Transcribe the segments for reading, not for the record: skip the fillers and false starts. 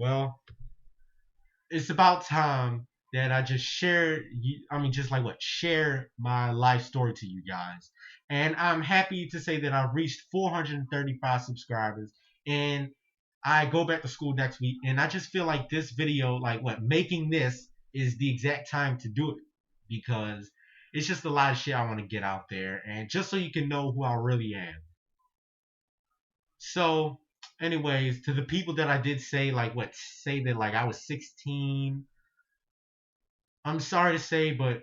Well, it's about time that I just share. I mean, just like what share my life story to you guys. And I'm happy to say that I've reached 435 subscribers, and I go back to school next week. And I just feel like this video, like what making this, is the exact time to do it because it's just a lot of shit I want to get out there, and just so you can know who I really am. So, anyways, to the people that I did say like what say that like I was 16, I'm sorry to say, but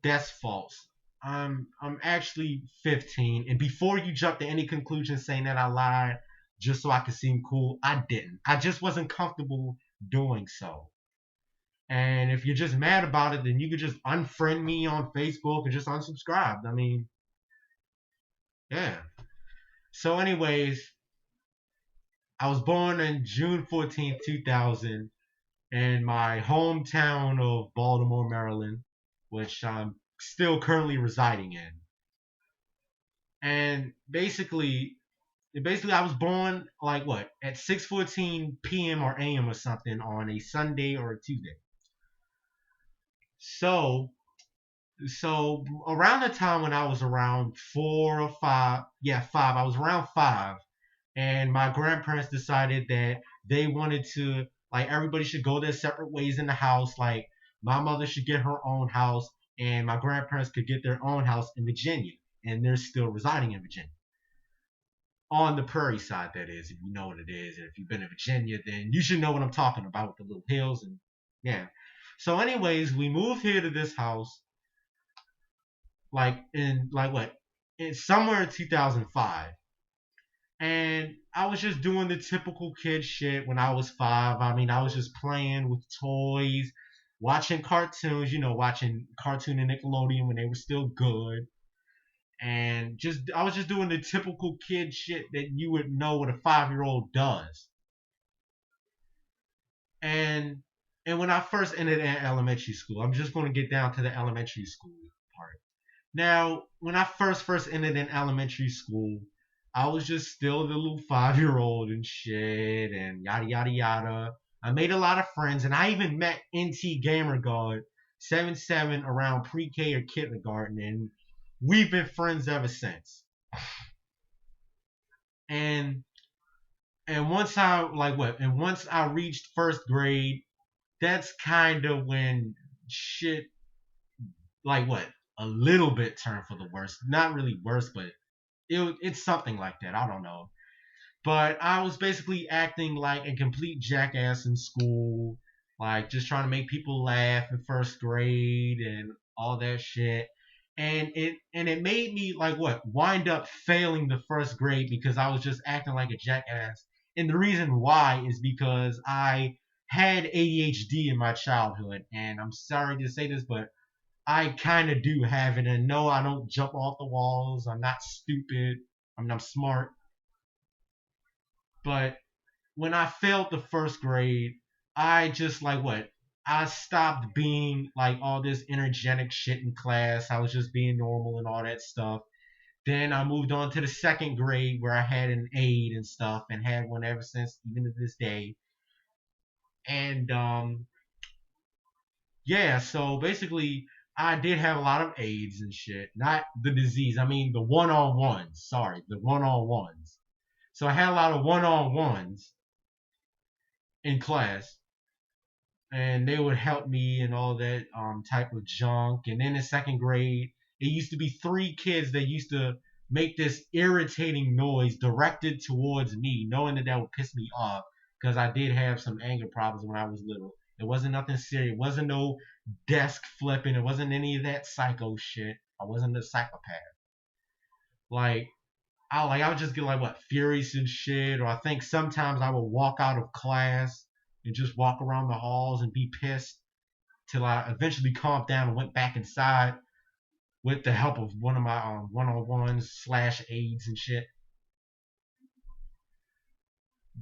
that's false. I'm actually 15, and before you jump to any conclusion saying that I lied just so I could seem cool, I didn't. I just wasn't comfortable doing so. And if you're just mad about it, then you could just unfriend me on Facebook and just unsubscribe. I mean, yeah. So, anyways, I was born on June 14th, 2000, in my hometown of Baltimore, Maryland, which I'm still currently residing in. And basically I was born like what at 6:14 p.m. or a.m. or something on a Sunday or a Tuesday. So so around the time when I was around 4 or 5, yeah, 5, I was around 5, and my grandparents decided that they wanted to like everybody should go their separate ways in the house. Like my mother should get her own house, and my grandparents could get their own house in Virginia, and they're still residing in Virginia. On the prairie side, that is, if you know what it is, and if you've been to Virginia, then you should know what I'm talking about with the little hills and yeah. So, anyways, we moved here to this house like in like what in somewhere in 2005, and I was just doing the typical kid shit when I was 5. I mean, I was just playing with toys, watching cartoons, watching Cartoon and Nickelodeon when they were still good, and just I was just doing the typical kid shit that you would know what a 5-year-old does. And and when I first entered elementary school, I'm just going to get down to the elementary school part. Now, when I first entered in elementary school, I was just still the little 5-year-old and shit and yada yada yada. I made a lot of friends, and I even met NT Gamer God 77 around pre-K or kindergarten, and we've been friends ever since. And once I reached first grade, that's kind of when shit like what a little bit turned for the worse. Not really worse, but it's something like that. I don't know. But I was basically acting like a complete jackass in school, like just trying to make people laugh in first grade and all that shit. And it made me like what wind up failing the first grade because I was just acting like a jackass. And the reason why is because I had ADHD in my childhood, and I'm sorry to say this, but I kind of do have it. And no, I don't jump off the walls. I'm not stupid. I mean, I'm smart. But when I failed the first grade, I just like what? I stopped being like all this energetic shit in class. I was just being normal and all that stuff. Then I moved on to the second grade where I had an aide and stuff and had one ever since, even to this day. And yeah, so basically, I did have a lot of AIDS and shit. Not the disease. I mean, the one on ones. Sorry, the one on ones. So I had a lot of one on ones in class, and they would help me and all that type of junk. And then in second grade, it used to be 3 kids that used to make this irritating noise directed towards me, knowing that that would piss me off because I did have some anger problems when I was little. It wasn't nothing serious. It wasn't no desk flipping. It wasn't any of that psycho shit. I wasn't a psychopath. Like I would just get like what furious and shit, or I think sometimes I would walk out of class and just walk around the halls and be pissed till I eventually calmed down and went back inside with the help of one of my one-on-ones slash aides and shit.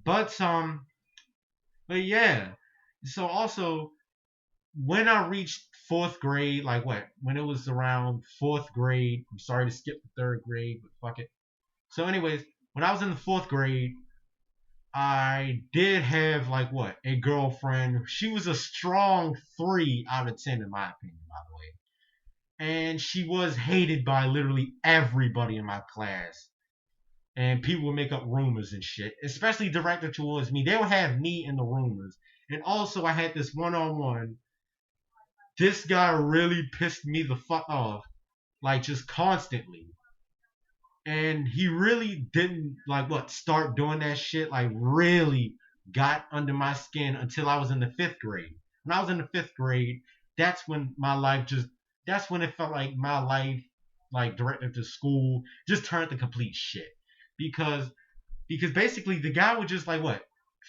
But but yeah. So also when I reached fourth grade, like what when it was around fourth grade. I'm sorry to skip the third grade, but fuck it. So anyways, when I was in the fourth grade, I did have like what a girlfriend. She was a strong 3 out of 10 in my opinion, by the way. And she was hated by literally everybody in my class. And people would make up rumors and shit, especially directed towards me. They would have me in the rumors. And also, I had this one-on-one. This guy really pissed me the fuck off, like just constantly. And he really didn't like what start doing that shit. Like really got under my skin until I was in the 5th grade. When I was in the 5th grade, that's when my life just. That's when it felt like my life, like directed to school, just turned to complete shit. Because basically the guy would just like what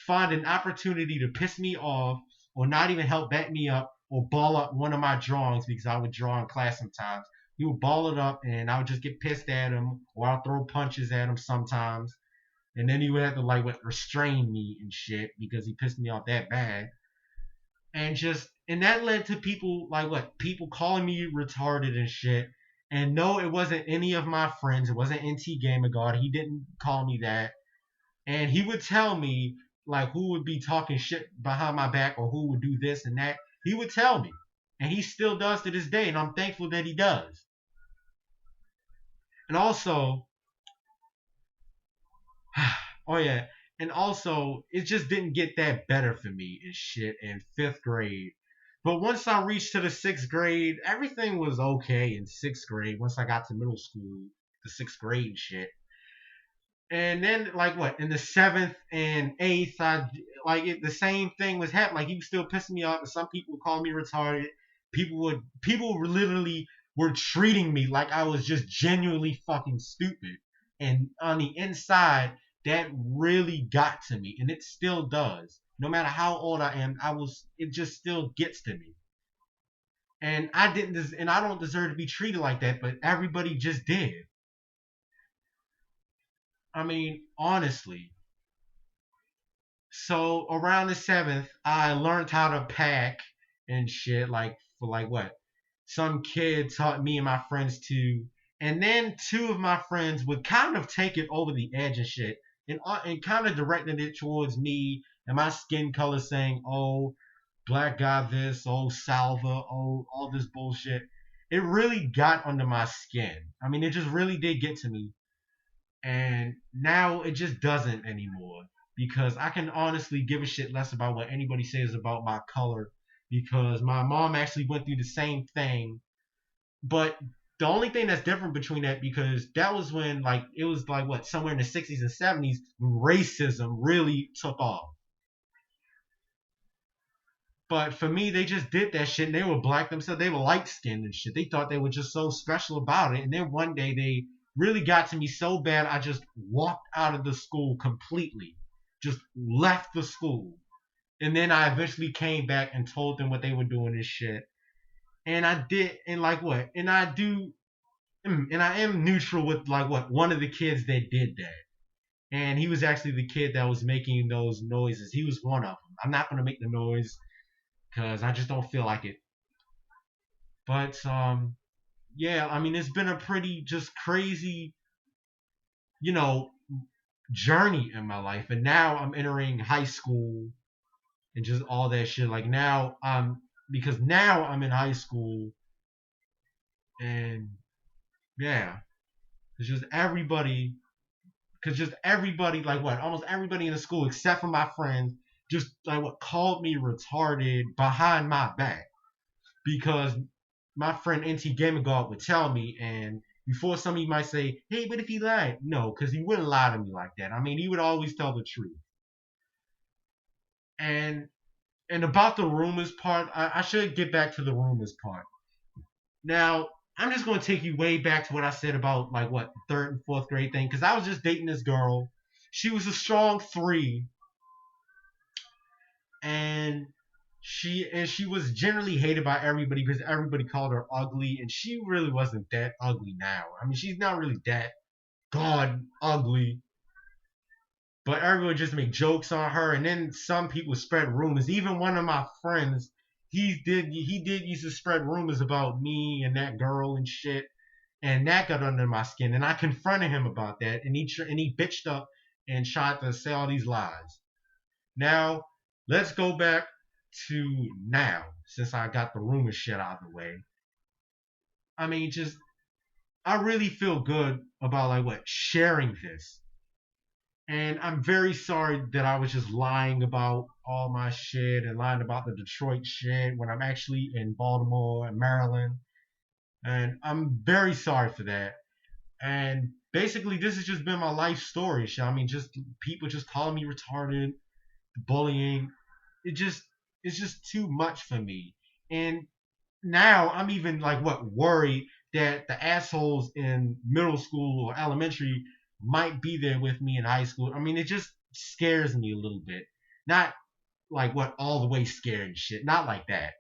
find an opportunity to piss me off or not even help back me up or ball up one of my drawings because I would draw in class sometimes. He would ball it up and I would just get pissed at him or I'll throw punches at him sometimes. And then he would have to like what restrain me and shit because he pissed me off that bad. And that led to people like what people calling me retarded and shit. And no, it wasn't any of my friends. It wasn't NT Gamer God. He didn't call me that, and he would tell me like who would be talking shit behind my back or who would do this and that. He would tell me, and he still does to this day, and I'm thankful that he does. And also, oh yeah, and also it just didn't get that better for me and shit in 5th grade. But once I reached to the 6th grade, everything was okay in 6th grade. Once I got to middle school, the 6th grade shit. And then like what in the 7th and 8th, I like the same thing was happening. Like he was still pissing me off, and some people would call me retarded. People were literally were treating me like I was just genuinely fucking stupid. And on the inside, that really got to me, and it still does. No matter how old I am, it just still gets to me. And I don't deserve to be treated like that, but everybody just did. I mean, honestly, so around the 7th, I learned how to pack and shit. Like for like what? Some kid taught me and my friends to, and then two of my friends would kind of take it over the edge and shit, and kind of directed it towards me and my skin color, saying, "Oh, black guy, this, oh salva, oh all this bullshit." It really got under my skin. I mean, it just really did get to me, and now it just doesn't anymore because I can honestly give a shit less about what anybody says about my color because my mom actually went through the same thing. But the only thing that's different between that, because that was when like it was like what somewhere in the 60s and 70s racism really took off. But for me, they just did that shit and they were black themselves. They were light skinned and shit. They thought they were just so special about it. And then one day they really got to me so bad, I just walked out of the school completely. Just left the school. And then I eventually came back and told them what they were doing and shit. And I did, and like what? And I do, and I am neutral with like what? One of the kids that did that. And he was actually the kid that was making those noises. He was one of them. I'm not going to make the noise because I just don't feel like it. But yeah, I mean it's been a pretty just crazy, you know, journey in my life. And now I'm entering high school and just all that shit. Like now I'm because now I'm in high school and yeah, it's just everybody because just everybody like what almost everybody in the school except for my friends just like what called me retarded behind my back because my friend NT Gamagog would tell me, and before some of you might say, "Hey, but if he lied," no, because he wouldn't lie to me like that. I mean, he would always tell the truth. And about the rumors part, I should get back to the rumors part. Now, I'm just going to take you way back to what I said about like what 3rd and 4th grade thing, because I was just dating this girl. She was a strong 3, and she was generally hated by everybody because everybody called her ugly, and she really wasn't that ugly now. I mean, she's not really that god ugly, but everyone just made jokes on her, and then some people spread rumors. Even one of my friends, he did used to spread rumors about me and that girl and shit, and that got under my skin. And I confronted him about that, and he bitched up and tried to say all these lies. Now, let's go back to now, since I got the rumor shit out of the way. I mean, just I really feel good about like what sharing this. And I'm very sorry that I was just lying about all my shit and lying about the Detroit shit when I'm actually in Baltimore and Maryland. And I'm very sorry for that. And basically, this has just been my life story. I mean, just people just calling me retarded, bullying. It just it's just too much for me. And now I'm even like what worried that the assholes in middle school or elementary might be there with me in high school. I mean, it just scares me a little bit. Not like what all the way scared and shit. Not like that.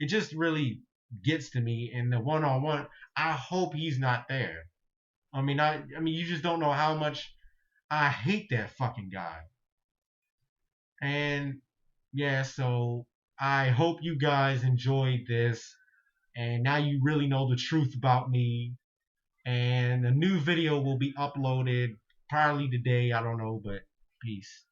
It just really gets to me. And the one on one, I hope he's not there. I mean, you just don't know how much I hate that fucking guy. And yeah, so I hope you guys enjoyed this. And now you really know the truth about me. And a new video will be uploaded probably today. I don't know, but peace.